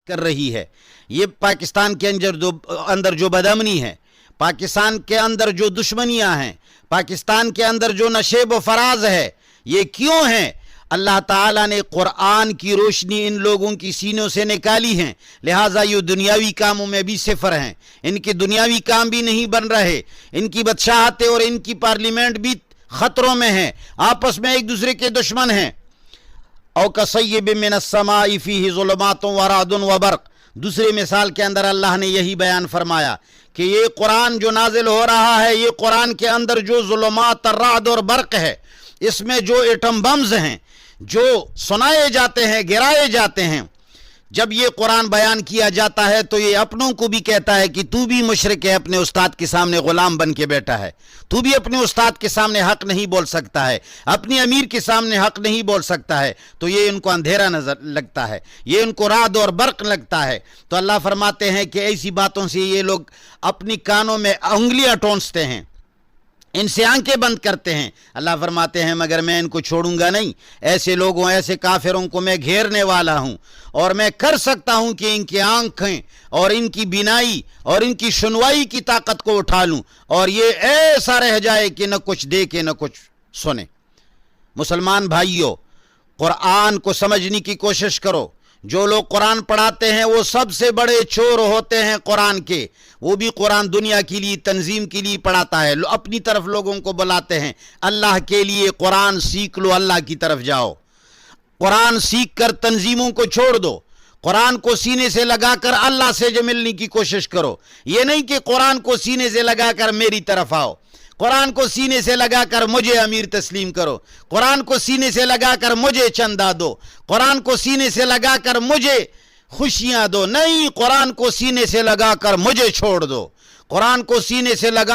کر رہی ہے. یہ پاکستان کے اندر جو بدامنی ہے، پاکستان کے اندر جو دشمنیاں ہیں، پاکستان کے اندر جو نشیب و فراز ہے، یہ کیوں ہیں؟ اللہ تعالیٰ نے قرآن کی روشنی ان لوگوں کی سینوں سے نکالی ہیں، لہٰذا یہ دنیاوی کاموں میں بھی صفر ہیں. ان کے دنیاوی کام بھی نہیں بن رہے، ان کی بادشاہتیں اور ان کی پارلیمنٹ بھی خطروں میں ہیں، آپس میں ایک دوسرے کے دشمن ہیں. او کصیب من السماء فیہ ظلمات ورعد وبرق. دوسری مثال کے اندر اللہ نے یہی بیان فرمایا کہ یہ قرآن جو نازل ہو رہا ہے، یہ قرآن کے اندر جو ظلمات، رعد اور برق ہے، اس میں جو ایٹم بمز ہیں جو سنائے جاتے ہیں، گرائے جاتے ہیں، جب یہ قرآن بیان کیا جاتا ہے تو یہ اپنوں کو بھی کہتا ہے کہ تو بھی مشرک ہے، اپنے استاد کے سامنے غلام بن کے بیٹھا ہے، تو بھی اپنے استاد کے سامنے حق نہیں بول سکتا ہے، اپنی امیر کے سامنے حق نہیں بول سکتا ہے. تو یہ ان کو اندھیرا نظر لگتا ہے، یہ ان کو رعد اور برق لگتا ہے. تو اللہ فرماتے ہیں کہ ایسی باتوں سے یہ لوگ اپنی کانوں میں انگلیاں ٹونستے ہیں، ان سے آنکھیں بند کرتے ہیں. اللہ فرماتے ہیں مگر میں ان کو چھوڑوں گا نہیں. ایسے لوگوں، ایسے کافروں کو میں گھیرنے والا ہوں، اور میں کر سکتا ہوں کہ ان کی آنکھیں اور ان کی بینائی اور ان کی سنوائی کی طاقت کو اٹھا لوں، اور یہ ایسا رہ جائے کہ نہ کچھ دیکھے نہ کچھ سنے. مسلمان بھائیوں، قرآن کو سمجھنے کی کوشش کرو. جو لوگ قرآن پڑھاتے ہیں وہ سب سے بڑے چور ہوتے ہیں قرآن کے. وہ بھی قرآن دنیا کے لیے، تنظیم کے لیے پڑھاتا ہے، اپنی طرف لوگوں کو بلاتے ہیں. اللہ کے لیے قرآن سیکھ لو، اللہ کی طرف جاؤ. قرآن سیکھ کر تنظیموں کو چھوڑ دو. قرآن کو سینے سے لگا کر اللہ سے ملنے کی کوشش کرو. یہ نہیں کہ قرآن کو سینے سے لگا کر میری طرف آؤ، قرآن کو سینے سے لگا کر مجھے امیر تسلیم کرو، قرآن کو سینے سے لگا کر مجھے چندہ دو، قرآن کو سینے سے لگا کر مجھے خوشیاں دو. نہیں، قرآن کو سینے سے لگا کر مجھے چھوڑ دو. قرآن کو سینے سے لگا